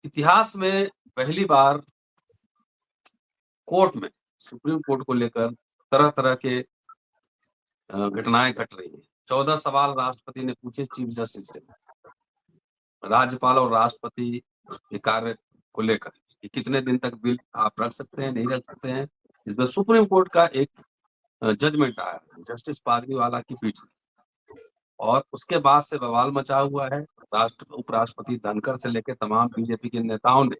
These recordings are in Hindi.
इतिहास में पहली बार कोर्ट में, सुप्रीम कोर्ट को लेकर तरह-तरह के घटनाएँ घट रही हैं। 14 सवाल राष्ट्रपति ने पूछे चीफ जस्टिस से, राज्यपाल और राष्ट्रपति के कार्य को लेकर कि कितने दिन तक बिल आप रख सकते हैं, नहीं रख सकते हैं। इसमें सुप्रीम कोर्ट का एक जजमेंट आया, जस्टिस पादरीवाला की पीठ से और उसके बाद से बवाल मचा हुआ है। उपराष्ट्रपति धनखड़ से लेके तमाम बीजेपी के नेताओं ने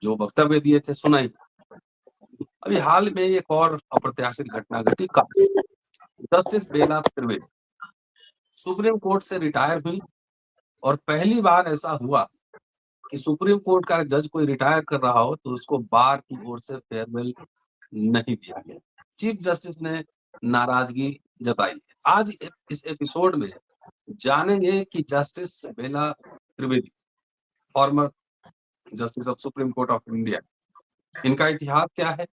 जो वक्तव्य दिए थे सुनाई। अभी हाल में एक और अप्रत्याशित घटना घटी कल। Justice Bela Trivedi supreme court से रिटायर हुई और पहली बार ऐसा हुआ कि सुप्रीम कोर्ट का जज कोई रिटायर कर रहा हो तो उसको बार की ओर से फेयरवेल नहीं दिया गया। चीफ जस्टिस ने नाराजगी जताई। आज इस एपिसोड में जानेंगे कि justice Bela Trivedi, former justice of Supreme court of India, इनका इतिहास क्या है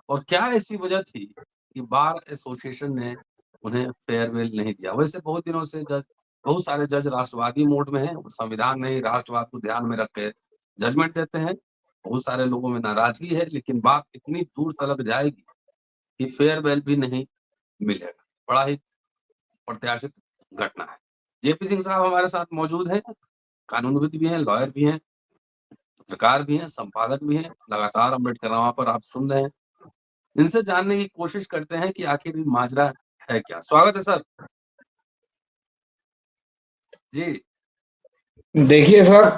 और क्या ऐसी वजह थी कि बार एसोसिएशन ने उन्हें फेयरवेल नहीं दिया। वैसे बहुत दिनों से बहुत सारे जज राष्ट्रवादी मोड में हैं, संविधान में ही राष्ट्रवाद को ध्यान में रख के जजमेंट देते हैं। बहुत सारे लोगों में नाराजगी है, लेकिन बात इतनी दूर तलक जाएगी कि फेयरवेल भी नहीं मिलेगा। बड़ा ही प्रत्याशित घटना है। जेपी सिंह साहब हमारे साथ मौजूद हैं, कानूनविद भी हैं, लॉयर भी हैं, पत्रकार भी हैं, संपादक भी हैं। लगातार अम्बेडकरवा पर आप सुन रहे हैं। इनसे जानने की कोशिश करते हैं कि आखिर ये माजरा है क्या। स्वागत है सर। जी। देखिए sir,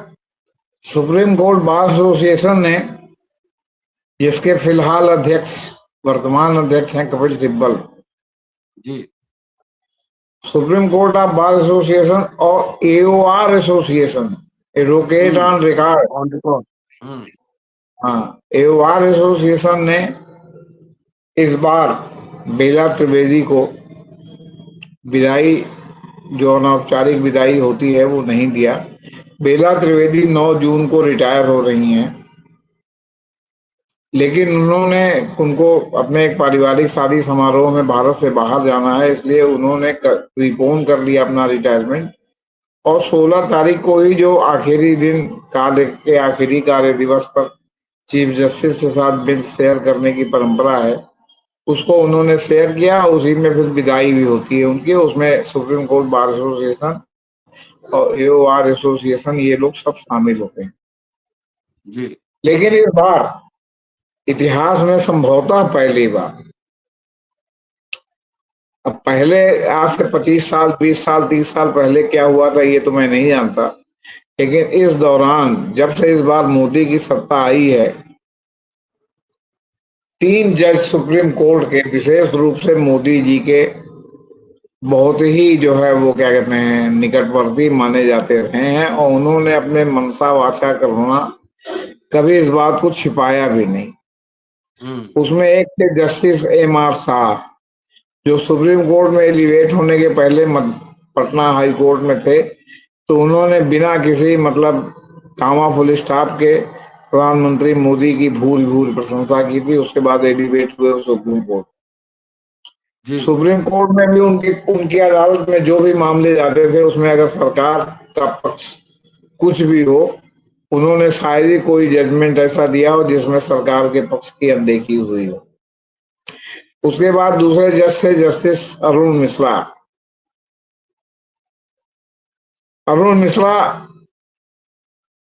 supreme court bar association ने, जिसके फिलहाल अध्यक्ष, वर्तमान अध्यक्ष हैं Kapil Sibal, ji. Supreme court of bar association और AOR association, advocate on record, on record. Hmm. हाँ, एओआर एसोसिएशन ने इस बार बेला त्रिवेदी को विदाई, जो अनौपचारिक विदाई होती है, वो नहीं दिया। बेला त्रिवेदी 9 जून को रिटायर हो रही हैं, लेकिन उनको अपने एक पारिवारिक शादी समारोह में भारत से बाहर जाना है, इसलिए उन्होंने प्रीपोन कर लिया अपना रिटायरमेंट। और 16 तारीख को ही, जो आखिरी दिन, कार्य के आखिरी कार्य दिवस पर चीफ जस्टिस के साथ बेंच शेयर करने की परंपरा है, उसको उन्होंने शेयर किया। उसी में फिर विदाई भी होती है उनकी। उसमें सुप्रीम कोर्ट बार एसोसिएशन और एओआर एसोसिएशन, ये लोग सब शामिल होते हैं। जी। लेकिन इस बार इतिहास में संभवतः पहली बार, अब पहले आज से 25 साल, 20 साल, 30 साल पहले क्या हुआ था ये तो मैं नहीं जानता, लेकिन इस दौरान, जब से इस बार मोदी की सत्ता आई है, 3 जज सुप्रीम कोर्ट के, विशेष रूप से मोदी जी के बहुत ही, जो है वो क्या कहते हैं, निकटवर्ती माने जाते रहे हैं, और उन्होंने अपने मनसा वाचा करना, कभी इस बात को छिपाया भी नहीं। उसमें एक थे जस्टिस एम आर शाह, जो सुप्रीम कोर्ट में एलिवेट होने के पहले पटना हाई कोर्ट में थे, तो उन्होंने बिना किसी मतलब कामा फुल स्टॉप के प्रधानमंत्री मोदी की भूल भूल प्रशंसा की थी। उसके बाद एलिवेट हुए सुप्रीम कोर्ट। सुप्रीम कोर्ट में भी उनकी उनकी अदालत में जो भी मामले जाते थे, उसमें अगर सरकार का पक्ष कुछ भी हो, उन्होंने शायद ही कोई जजमेंट ऐसा दिया हो जिसमें सरकार के पक्ष की अनदेखी हुई हो। उसके बाद दूसरे जज थे जस्टिस अरुण मिश्रा। अरुण मिश्रा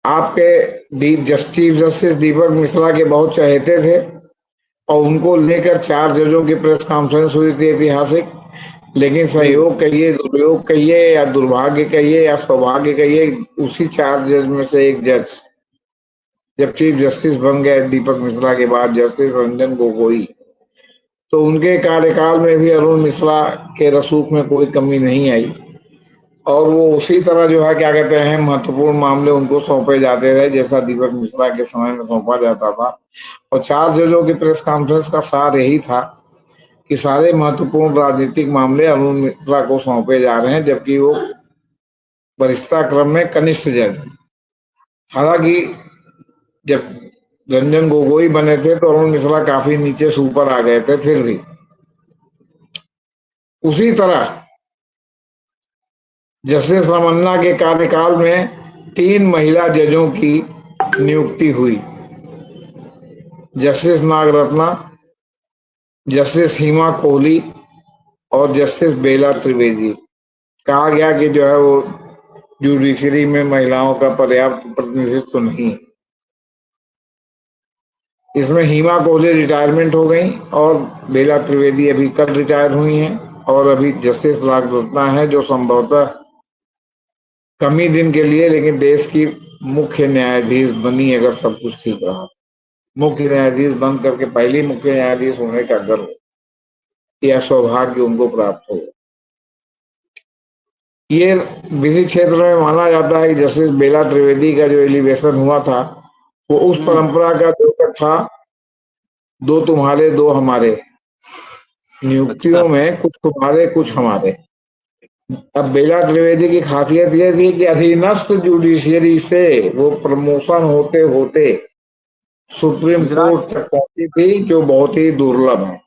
आपके चीफ जस्टिस दीपक मिश्रा के बहुत चहेते थे, और उनको लेकर 4 जजों की प्रेस कॉन्फ्रेंस हुई थी ऐतिहासिक। लेकिन संयोग कहिए, दुर्योग कहिए, या दुर्भाग्य कहिए, या सौभाग्य कहिए, उसी 4 जज में से एक जज जब चीफ जस्टिस बन गए दीपक मिश्रा के बाद, जस्टिस रंजन गोगोई, तो उनके कार्यकाल में भी अरुण मिश्रा के रसूख में कोई कमी नहीं आई, और वो उसी तरह, जो है क्या कहते हैं, महत्वपूर्ण मामले उनको सौंपे जाते रहे जैसा दीपक मिश्रा के समय में सौंपा जाता था। और 4 जजों की प्रेस कॉन्फ्रेंस का सार यही था कि सारे महत्वपूर्ण राजनीतिक मामले अरुण मिश्रा को सौंपे जा रहे हैं, जबकि वो वरिष्ठता क्रम में कनिष्ठ जज हैं। हालांकि जब रंजन गोगोई बने थे तो अरुण मिश्रा काफी नीचे से ऊपर आ गए थे। फिर भी उसी तरह जस्टिस रमन्ना के कार्यकाल में 3 महिला जजों की नियुक्ति हुई। जस्टिस नागरत्ना, जस्टिस हिमा कोहली और जस्टिस बेला त्रिवेदी। कहा गया कि जो है वो जुडिशरी में महिलाओं का पर्याप्त प्रतिनिधित्व नहीं। इसमें हिमा कोहली रिटायरमेंट हो गई और बेला त्रिवेदी अभी कल रिटायर हुई हैं, और अभी जस्टिस नागरत्ना है जो संभवतः कम ही दिन के लिए लेकिन देश की मुख्य न्यायाधीश बनी अगर सब कुछ ठीक रहा। मुख्य न्यायाधीश बन करके पहली मुख्य न्यायाधीश होने का गर्व या सौभाग्य उनको प्राप्त हो। ये विधि क्षेत्र में माना जाता है कि जस्टिस बेला त्रिवेदी का जो एलिवेशन हुआ था वो उस परंपरा का द्योतक था, दो तुम्हारे दो हमारे, अच्छा। नियुक्तियों में कुछ तुम्हारे कुछ हम्म, हमारे। अब बेला त्रिवेदी की खासियत यह थी कि अधीनस्थ जुडिशियरी से वो प्रमोशन होते होते सुप्रीम गुजरात कोर्ट तक पहुंची थी, जो बहुत ही दुर्लभ है।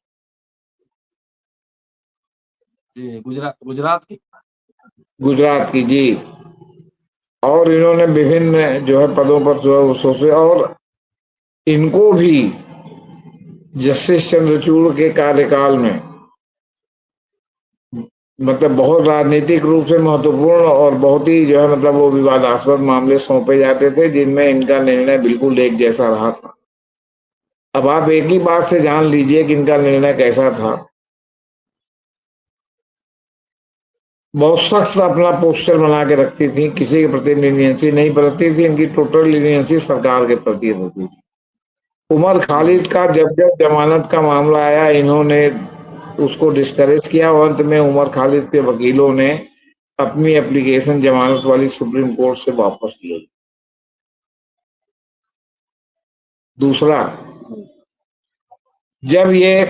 गुजरात गुजरात की। गुजरात की जी। और इन्होंने विभिन्न जो है पदों पर जो है वो सोचे, और इनको भी जस्टिस चंद्रचूड़ के कार्यकाल में मतलब बहुत राजनीतिक रूप से महत्वपूर्ण और बहुत ही जो है मतलब वो विवादास्पद मामले सौंपे जाते थे, जिनमें इनका निर्णय बिल्कुल एक जैसा रहा था। अब आप एक ही बात से जान लीजिए कि इनका निर्णय कैसा था। बहुत सख्त अपना पोस्टर बना के रखती थी, किसी के प्रति लीनियंसी नहीं बरतती थी, इनकी टोटल लीनियंसी सरकार के प्रति होती थी। उमर खालिद का जब जब जमानत का मामला आया, इन्होंने उसको डिस्करेज किया और अंत में उमर खालिद के वकीलों ने अपनी एप्लीकेशन जमानत वाली सुप्रीम कोर्ट से वापस ली। दूसरा, जब ये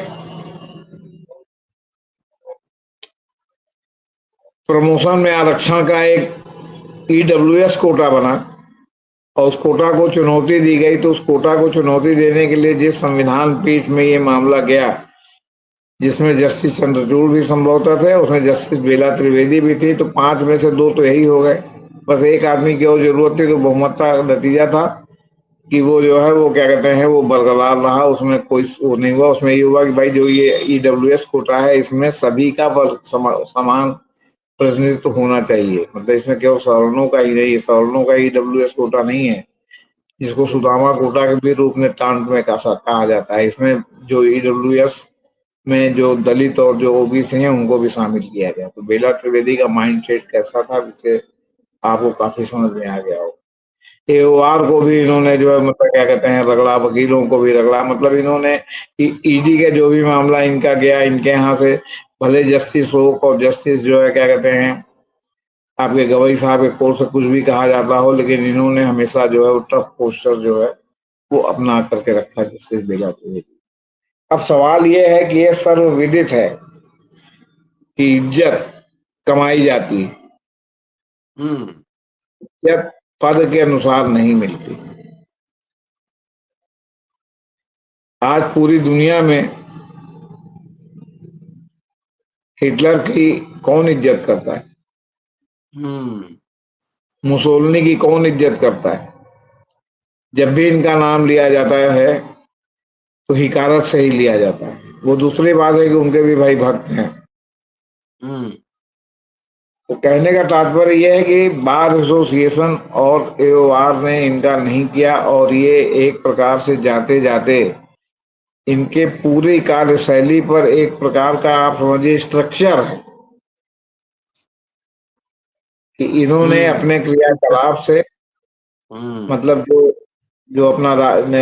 प्रमोशन में आरक्षण का एक ईडब्ल्यूएस कोटा बना और उस कोटा को चुनौती दी गई, तो उस कोटा को चुनौती देने के लिए जिस संविधान पीठ में ये मामला गया, जिसमें जस्टिस चंद्रचूड़ भी संभवतः थे, उसमें जस्टिस बेला त्रिवेदी भी थी, तो पांच में से दो तो यही हो गए। बस एक आदमी की और जरूरत थी, तो बहुमत का नतीजा था कि वो जो है वो क्या कहते हैं वो बरकरार रहा, उसमें कोई वो नहीं हुआ। उसमें ये हुआ कि भाई जो ये ईडब्ल्यूएस कोटा है इसमें सभी का समान प्रतिनिधित्व होना चाहिए। मतलब इसमें केवल सवर्णों का ही नहीं, सवर्णों का ईडब्ल्यूएस कोटा नहीं है, जिसको सुदामा कोटा के भी रूप में टांट में कहा जाता है। इसमें जो ईडब्ल्यूएस में जो दलित और जो ओबीसी हैं उनको भी शामिल किया गया। तो बेला त्रिवेदी का माइंड सेट कैसा था, जिससे आपको काफी समझ में आ गया हो। एओआर को भी इन्होंने जो है मतलब क्या कहते हैं रगड़ा, वकीलों को भी रगड़ा। मतलब इन्होंने ईडी का जो भी मामला इनका गया, इनके यहाँ से भले जस्टिस रोक और जस्टिस जो है क्या कहते हैं आपके गवई साहब के कोर्ट से कुछ भी कहा जाता हो, लेकिन इन्होंने हमेशा जो है वो टफ पोस्टर जो है वो अपना करके रखा जस्टिस बेला त्रिवेदी। अब सवाल ये है कि ये सर्वविदित है कि इज्जत कमाई जाती है, हम्म। इज्जत पद के अनुसार नहीं मिलती। आज पूरी दुनिया में हिटलर की कौन इज्जत करता है, हम्म। मुसोलिनी की कौन इज्जत करता है। जब भी इनका नाम लिया जाता है तो हिकारत से ही लिया जाता है। वो दूसरी बात है कि उनके भी भाई भक्त हैं। हम्म। तो कहने का तात्पर्य यह है कि बार एसोसिएशन और एओआर ने इनका नहीं किया, और ये एक प्रकार से जाते जाते इनके पूरी कार्यशैली पर एक प्रकार का आप समझिए स्ट्रक्चर है कि इन्होंने हम्म। अपने क्रियाकलाप से हम्म। मतलब जो जो अपना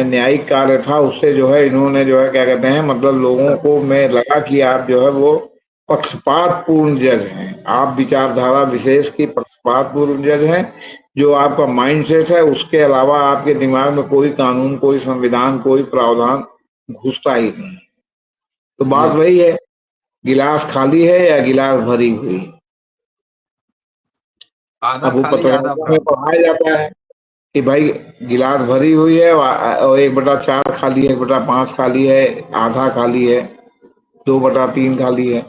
न्यायिक कार्य था उससे जो है इन्होंने जो है क्या कहते हैं मतलब लोगों को में लगा कि आप जो है वो पक्षपात पूर्ण जज हैं, आप विचारधारा विशेष की पक्षपात पूर्ण जज हैं। जो आपका माइंड सेट है उसके अलावा आपके दिमाग में कोई कानून, कोई संविधान, कोई प्रावधान घुसता ही नहीं। तो बात जी। वही है, गिलास खाली है या गिलास भरी हुई। आधा अब वो खाली आधा पत्रकारिता भरा में हुआ। पढ़ाया जाता है कि भाई गिलास भरी हुई है और 1/4 खाली है, 1/5 खाली है, आधा खाली है, 2/3 खाली है।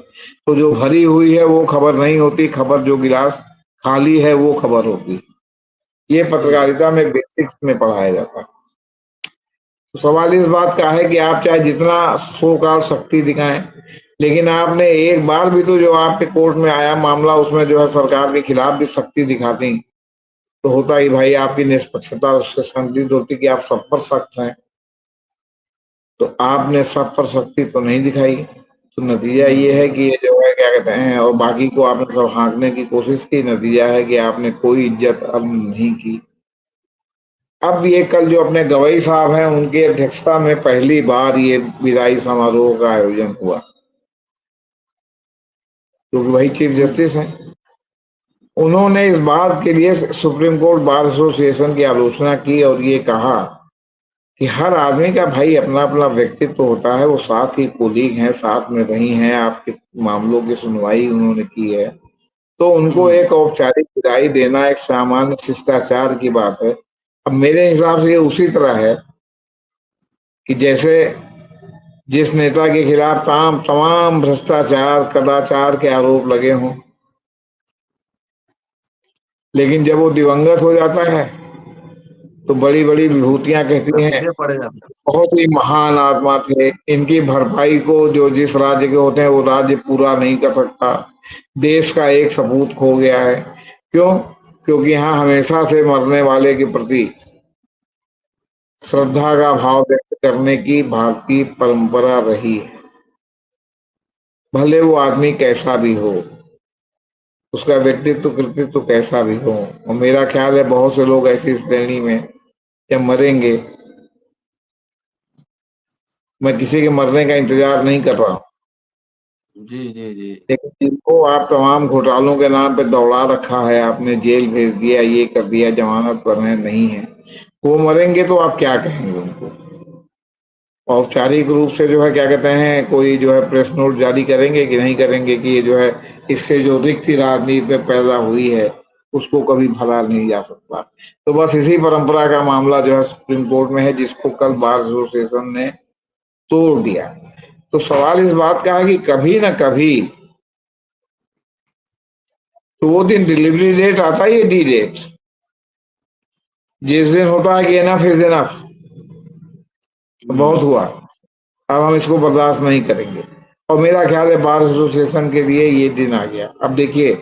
तो जो भरी हुई है वो खबर नहीं होती, खबर जो गिलास खाली है वो खबर होती। ये जी पत्रकारिता में बेसिक्स में पढ़ाया जाता है। तो सवाल इस बात का है कि आप चाहे जितना सो कॉल शक्ति दिखाएं, लेकिन आपने एक बार भी तो जो आपके कोर्ट में आया मामला उसमें जो है सरकार के खिलाफ भी शक्ति दिखाती तो होता ही भाई आपकी निष्पक्षता उससे संदिग्ध होती कि आप सब पर सख्त हैं। तो आपने सब पर सख्ती तो नहीं दिखाई, तो नतीजा ये है कि ये जो है क्या कहते हैं, और बाकी को आपने सब हाँकने की कोशिश की, नतीजा है कि आपने कोई इज्जत अब नहीं की। अब ये कल जो अपने गवई साहब हैं उनकी अध्यक्षता में पहली बार ये विदाई समारोह का आयोजन हुआ, क्योंकि वही चीफ जस्टिस हैं। उन्होंने इस बात के लिए सुप्रीम कोर्ट बार एसोसिएशन की आलोचना की और ये कहा कि हर आदमी का भाई अपना अपना व्यक्तित्व होता है, वो साथ ही कोलीग हैं, साथ में रही हैं, आपके मामलों की सुनवाई उन्होंने की है, तो उनको एक औपचारिक विदाई देना एक सामान्य शिष्टाचार की बात है। अब मेरे हिसाब से ये उसी तरह है कि जैसे जिस नेता के खिलाफ तमाम भ्रष्टाचार कदाचार के आरोप लगे हों, लेकिन जब वो दिवंगत हो जाता है तो बड़ी बड़ी विभूतियां कहती हैं तस्वीरें पड़े जाते बहुत ही महान आत्मा थे, इनकी भरपाई को जो जिस राज्य के होते हैं वो राज्य पूरा नहीं कर सकता, देश का एक सपूत खो गया है। क्यों? क्योंकि यहाँ हमेशा से मरने वाले के प्रति हैं। श्रद्धा का भाव व्यक्त करने की भारतीय परंपरा रही है, भले वो आदमी कैसा भी हो, उसका व्यक्तित्व कृतित्व कैसा भी हो। और मेरा ख्याल है बहुत से लोग ऐसी श्रेणी में जब मरेंगे, मैं किसी के मरने का इंतजार नहीं कर रहा हूँ, जी जी जी। लेकिन जिनको आप तमाम घोटालों के नाम पे दौड़ा रखा है, आपने जेल भेज दिया, ये कर दिया, जमानत पर नहीं है, वो मरेंगे तो आप क्या कहेंगे उनको? औपचारिक रूप से जो है क्या कहते हैं, कोई जो है प्रेस नोट जारी करेंगे कि नहीं करेंगे कि ये जो है इससे जो रिक्ति राजनीति में पैदा हुई है उसको कभी भरा नहीं जा सकता। तो बस इसी परंपरा का मामला जो है सुप्रीम कोर्ट में है, जिसको कल बार एसोसिएशन ने तोड़ दिया। तो सवाल इस बात का है कि कभी ना कभी तो वो दिन डिलीवरी डेट आता है, ये डी डेट, जिस दिन होता है कि एनफ इज एनफ, बहुत हम्म। हुआ, अब हम इसको बर्दाश्त नहीं करेंगे। और मेरा ख्याल है बार एसोसिएशन के लिए ये दिन आ गया। अब देखिए,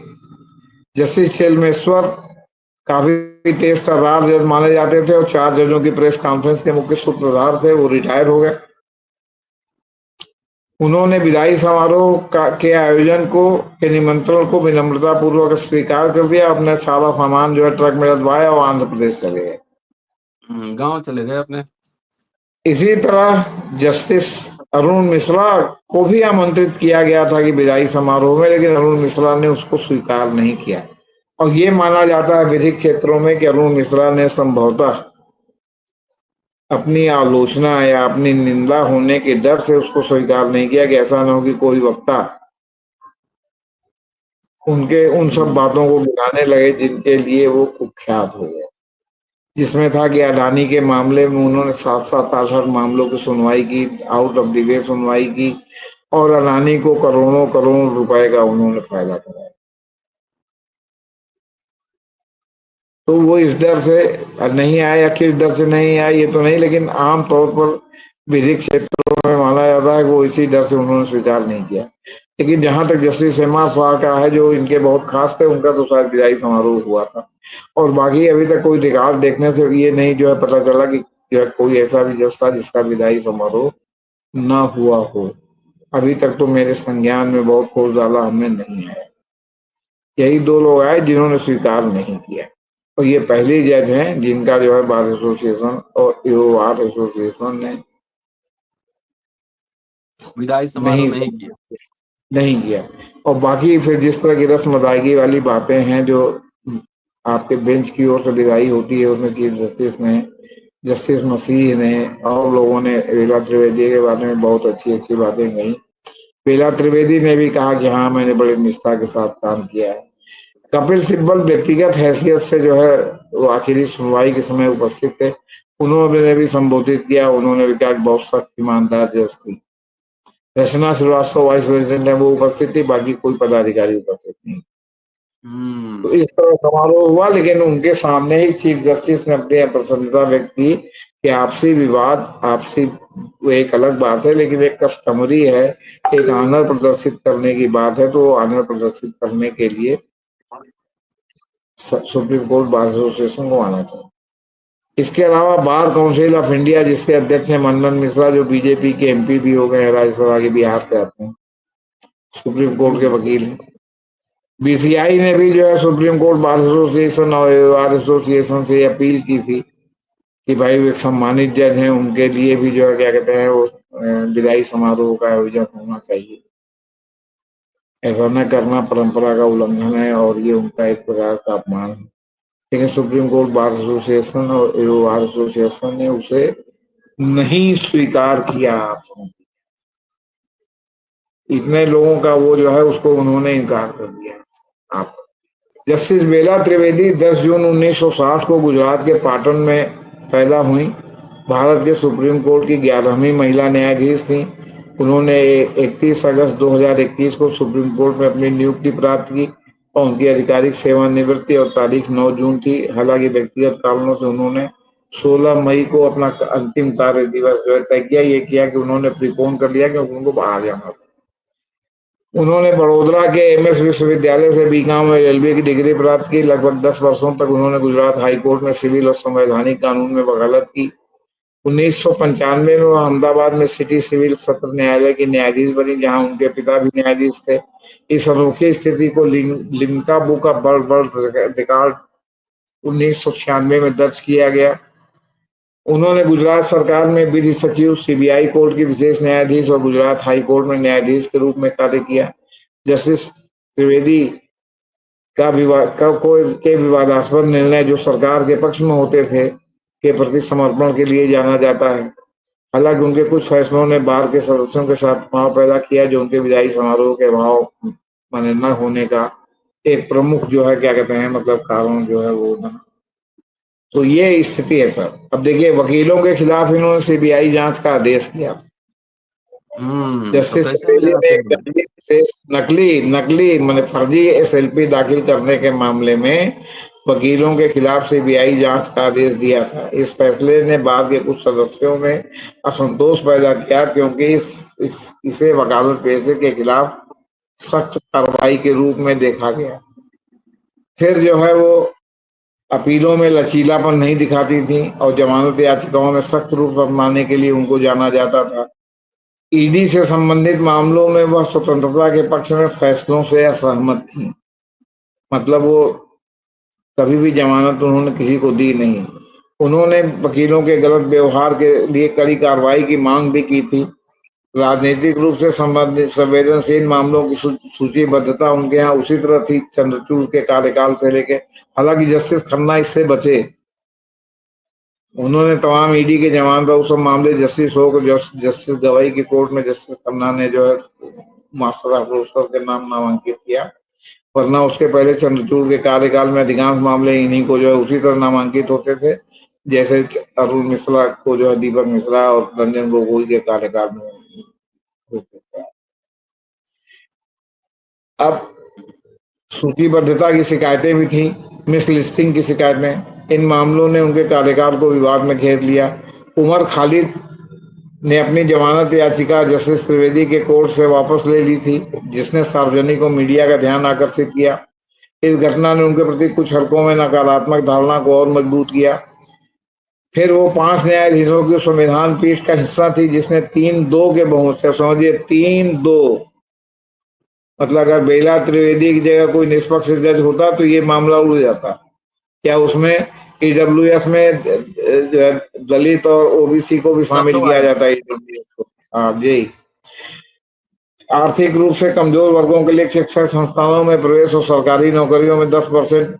जस्टिस चेलमेश्वर काफी तेज तर्रार जज माने जाते थे और 4 जजों की प्रेस कॉन्फ्रेंस के मुख्य सूत्रधार थे, वो रिटायर हो गए। उन्होंने विदाई समारोह के आयोजन को के निमंत्रण को विनम्रता पूर्वक स्वीकार कर दिया, अपने सारा सामान जो है ट्रक में लदवाया और आंध्र प्रदेश चले गए। गांव चले गए अपने। इसी तरह जस्टिस अरुण मिश्रा को भी आमंत्रित किया गया था कि विदाई समारोह में, लेकिन अरुण मिश्रा ने उसको स्वीकार नहीं किया। और ये माना जाता है विधिक क्षेत्रों में कि अरुण मिश्रा ने संभवतः अपनी आलोचना या अपनी निंदा होने के डर से उसको स्वीकार नहीं किया कि ऐसा ना हो कि कोई वक्ता उनके उन सब बातों को गिनाने लगे जिनके लिए वो कुख्यात हो गए, जिसमें था कि अडानी के मामले में उन्होंने 7-7 8-8 मामलों की सुनवाई की, आउट ऑफ द वे सुनवाई की, और अडानी को करोड़ों करोड़ रुपए का उन्होंने फायदा कराया। तो वो इस डर से नहीं आया, या किस डर से नहीं आया ये तो नहीं, लेकिन आम तौर पर विधिक क्षेत्रों में माना जाता है कि वो इसी डर से उन्होंने स्वीकार नहीं किया। लेकिन जहां तक जस्टिस एम आर शाह का है, जो इनके बहुत खास थे, उनका तो शायद विदाई समारोह हुआ था। और बाकी अभी तक कोई रिकॉर्ड देखने से ये नहीं जो है पता चला कि कोई ऐसा भी जज था जिसका विदाई समारोह न हुआ हो। अभी तक तो मेरे संज्ञान में बहुत खोज डाला हमने, नहीं है। यही 2 लोग आए जिन्होंने स्वीकार नहीं किया, और ये पहली जज हैं जिनका जो है बार एसोसिएशन और बार एसोसिएशन ने विदाई समारोह नहीं नहीं किया। नहीं किया। और बाकी फिर जिस तरह की रस्म अदायगी वाली बातें हैं जो आपके बेंच की ओर से विदाई होती है, उसमें चीफ जस्टिस ने, जस्टिस मसीह ने और लोगों ने बेला त्रिवेदी के बारे में बहुत अच्छी अच्छी बातें कही। बेला त्रिवेदी ने भी कहा कि हाँ मैंने बड़ी निष्ठा के साथ काम किया है। कपिल सिब्बल व्यक्तिगत हैसियत से जो है वो आखिरी सुनवाई के समय उपस्थित थे, उन्होंने भी संबोधित किया, उन्होंने भी कहा बहुत सख्त ईमानदार जज थी। रचना श्रीवास्तव वाइस प्रेसिडेंट है, वो उपस्थित थी, बाकी कोई पदाधिकारी उपस्थित नहीं। तो इस तरह समारोह हुआ, लेकिन उनके सामने ही चीफ जस्टिस ने अपनी प्रसन्नता व्यक्त की कि आपसी विवाद, आपसी वो एक अलग बात है, लेकिन एक कस्टमरी है, एक ऑनर प्रदर्शित करने की बात है, तो वो ऑनर प्रदर्शित करने के लिए सुप्रीम कोर्ट बार एसोसिएशन को आना चाहिए। इसके अलावा बार काउंसिल ऑफ इंडिया, जिसके अध्यक्ष हैं मंदन मिश्रा, जो बीजेपी के एमपी भी हो गए हैं, राज्यसभा के, बिहार से आते हैं, सुप्रीम कोर्ट के वकील हैं। बीसीआई ने भी जो है सुप्रीम कोर्ट बार एसोसिएशन और बार एसोसिएशन से अपील की थी कि भाई वो एक सम्मानित जज हैं, उनके लिए भी जो है क्या कहते हैं वो विदाई समारोह का आयोजन होना चाहिए। ऐसा न करना परंपरा का उल्लंघन है और ये उनका एक प्रकार का अपमान है। लेकिन सुप्रीम कोर्ट बार एसोसिएशन और बार एसोसिएशन ने उसे नहीं स्वीकार किया। इतने लोगों का वो जो है उसको उन्होंने इनकार कर दिया। आप जस्टिस बेला त्रिवेदी 10 जून 1960 को गुजरात के पाटन में पैदा हुई। भारत के सुप्रीम कोर्ट की 11वीं महिला न्यायाधीश थी। उन्होंने 31 अगस्त 2021 को सुप्रीम कोर्ट में अपनी नियुक्ति प्राप्त की और उनकी आधिकारिक सेवानिवृत्ति और तारीख 9 जून थी। हालांकि व्यक्तिगत कारणों से उन्होंने 16 मई को अपना अंतिम कार्य दिवस जो है तय किया। ये किया कि उन्होंने प्रीपोन कर लिया क्योंकि उनको बाहर जाना था। उन्होंने बड़ौदा के एमएस विश्वविद्यालय से बीकॉम और एलएलबी की डिग्री प्राप्त की। लगभग 10 वर्षों तक उन्होंने गुजरात हाई कोर्ट में सिविल और संवैधानिक कानून में वकालत की। 1995 में वो अहमदाबाद में सिटी सिविल सत्र न्यायालय की न्यायाधीश बनी, जहां उनके पिता भी न्यायाधीश थे। इस अनोखी स्थिति को Limca book of world record 1996 में दर्ज किया गया। उन्होंने गुजरात सरकार में विधि सचिव, सीबीआई कोर्ट की विशेष न्यायाधीश और गुजरात हाई कोर्ट में न्यायाधीश के रूप में कार्य किया। जस्टिस त्रिवेदी का के विवादास्पद निर्णय जो सरकार के पक्ष में होते थे के प्रति समर्पण के लिए जाना जाता है। हालांकि उनके कुछ फैसलों ने बार के सदस्यों के साथ तनाव पैदा किया, जो उनके विदाई समारोह के भाव माने न होने का एक प्रमुख जो है क्या कहते हैं मतलब कारण जो है वो बना। तो ये स्थिति है सर। अब देखिए वकीलों के खिलाफ इन्होंने सीबीआई जांच का आदेश दिया। तो जस्टिस कैसे त्रिवेदी मिलेगा ने फिर? नकली नकली मैंने फर्जी एसएलपी दाखिल करने के मामले में वकीलों के खिलाफ सीबीआई जांच का आदेश दिया था। इस फैसले ने बाद के कुछ सदस्यों में असंतोष पैदा किया, क्योंकि इसे वकालत पेशे के खिलाफ सख्त कार्रवाई के रूप में देखा गया। फिर जो है वो अपीलों में लचीलापन नहीं दिखाती थी और जमानत याचिकाओं में सख्त रूप अपनाने के लिए उनको जाना जाता था। ईडी से संबंधित मामलों में वह स्वतंत्रता के पक्ष में फैसलों से असहमत थी। मतलब वो कभी भी जमानत उन्होंने किसी को दी नहीं। उन्होंने वकीलों के गलत व्यवहार के लिए कड़ी कार्रवाई की मांग भी की थी। राजनीतिक रूप से संबंधित संवेदनशील मामलों की सूचीबद्धता उनके यहाँ उसी तरह थी चंद्रचूड़ के कार्यकाल से लेके। हालांकि जस्टिस खन्ना इससे बचे। उन्होंने तमाम ईडी के जमानत और सब मामले जस्टिस हो जस्टिस गवाई की कोर्ट में जस्टिस खन्ना ने जो है मास्टर ऑफ रोस्टर के नाम नामांकित किया। वरना उसके पहले चंद्रचूड़ के कार्यकाल में अधिकांश मामले इन्हीं को जो है उसी तरह नामांकित होते थे, जैसे अरुण मिश्रा को जो है दीपक मिश्रा और रंजन गोगोई के कार्यकाल में होते थे। अब सूचीबद्धता की शिकायतें भी थी, मिसलिस्टिंग की शिकायतें। इन मामलों ने उनके कार्यकाल को विवाद में घेर लिया। उमर खालिद ने अपनी जमानत याचिका जस्टिस त्रिवेदी के कोर्ट से वापस ले ली थी, जिसने सार्वजनिक और मीडिया का ध्यान आकर्षित किया। इस घटना ने उनके प्रति कुछ हलकों में नकारात्मक धारणा को और मजबूत किया। फिर वो 5 न्यायाधीशों की संविधान पीठ का हिस्सा थी, जिसने 3-2 के बहुमत से, समझिए 3-2, मतलब अगर बेला त्रिवेदी की जगह कोई निष्पक्ष जज होता तो ये मामला उड़ जाता। क्या उसमें ईडब्ल्यूएस में दलित और ओबीसी को भी शामिल सबको किया आएगा। जाता है ईडब्ल्यूएस को। हाँ जी। आर्थिक रूप से कमजोर वर्गों के लिए शिक्षण संस्थानों में प्रवेश और सरकारी नौकरियों में 10%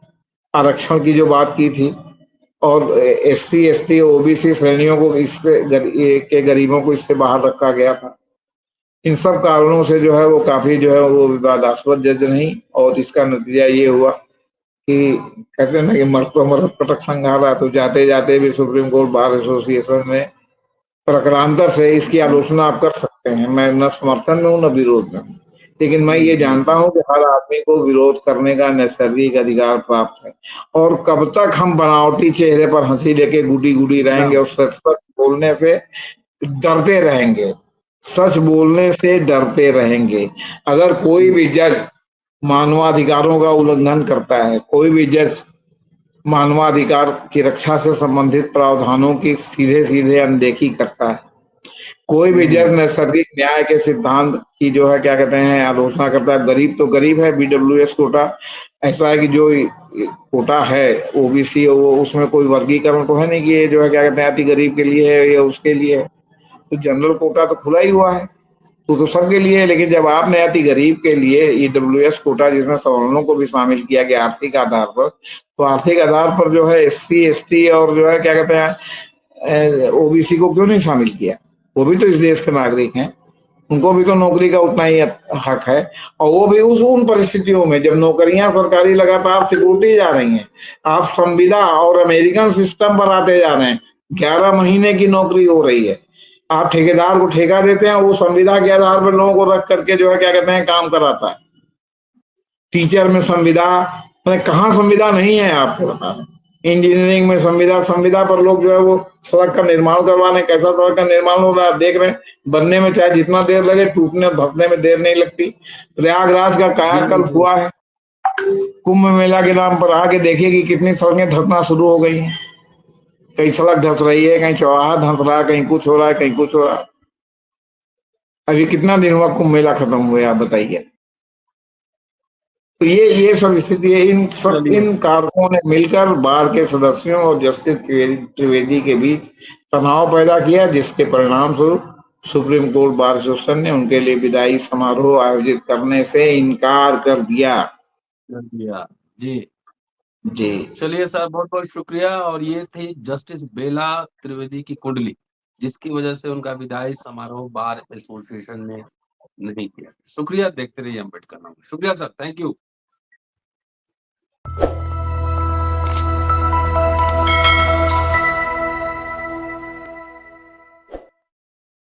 आरक्षण की जो बात की थी, और एससी एसटी ओबीसी श्रेणियों को के गरीबों को इससे बाहर रखा गया था। इन सब कारणों से जो है वो काफी जो है वो विवादास्पद जज नहीं, और इसका नतीजा ये हुआ कि कहते हैं ना कि मर्द तो मर्द पटक संघारा। तो जाते जाते भी सुप्रीम कोर्ट बार एसोसिएशन ने प्रकारांतर से इसकी आलोचना आप कर सकते हैं। मैं न समर्थन में हूँ न विरोध में हूँ। लेकिन मैं ये जानता हूँ कि हर आदमी को विरोध करने का नैसर्गिक अधिकार प्राप्त है। और कब तक हम बनावटी चेहरे पर हंसी लेके गुडी रहेंगे और सच सच बोलने से डरते रहेंगे, सच बोलने से डरते रहेंगे। अगर कोई भी जज मानवाधिकारों का उल्लंघन करता है, कोई भी जज मानवाधिकार की रक्षा से संबंधित प्रावधानों की सीधे सीधे अनदेखी करता है, कोई भी जज नैसर्गिक न्याय के सिद्धांत की जो है क्या कहते हैं आलोचना करता है। गरीब तो गरीब है, बीडब्ल्यूएस कोटा ऐसा है कि जो कोटा है ओबीसी, वो उसमें कोई वर्गीकरण तो है नहीं कि ये जो है क्या कहते हैं अति गरीब के लिए है या उसके लिए है। तो जनरल कोटा तो खुला ही हुआ है, तो सबके लिए है। लेकिन जब आपने अति गरीब के लिए ईडब्ल्यूएस कोटा जिसमें सवर्णों को भी शामिल किया गया आर्थिक आधार पर, तो आर्थिक आधार पर जो है एससी एसटी और जो है क्या कहते हैं ओबीसी को क्यों नहीं शामिल किया? वो भी तो इस देश के नागरिक हैं, उनको भी तो नौकरी का उतना ही हक है। और वो भी उन परिस्थितियों में जब नौकरियां सरकारी लगातार सिकुड़ती जा रही हैं, आप संविदा और अमेरिकन सिस्टम पर आते जा रहे हैं। 11 महीने की नौकरी हो रही है, आप ठेकेदार को ठेका देते हैं, वो संविदा के आधार पर लोगों को रख करके जो है क्या कहते हैं काम कराता है। टीचर में संविदा, कहाँ संविदा नहीं है आपसे बता रहे। इंजीनियरिंग में संविदा, संविदा पर लोग जो है वो सड़क का निर्माण करवाने, कैसा सड़क का निर्माण हो रहा है देख रहे हैं। बनने में चाहे जितना देर लगे, टूटने धंसने में देर नहीं लगती। प्रयागराज का कायाकल्प हुआ है, कुंभ मेला के नाम पर आके देखिए कि कितनी सड़कें धंसना शुरू हो गई हैं। कहीं सड़क धंस रही है, कहीं चौराहा धंस रहा है, कहीं कुछ हो रहा है, कहीं कुछ हो रहा है। अभी कितना दिन हुआ कुंभ मेला खत्म हुए, आप बताइए। तो ये सब स्थिति है। इन कारकों ने मिलकर बार के सदस्यों और जस्टिस त्रिवेदी के बीच तनाव पैदा किया, जिसके परिणाम स्वरूप सुप्रीम कोर्ट बार एसोसिएशन ने उनके लिए विदाई समारोह आयोजित करने से इनकार कर दिया। जी जी चलिए सर, बहुत बहुत शुक्रिया। और ये थी जस्टिस बेला त्रिवेदी की कुंडली, जिसकी वजह से उनका विदाई समारोह बार एसोसिएशन ने नहीं किया। शुक्रिया, देखते रहिए अम्बेडकर नामा। शुक्रिया सर, थैंक यू।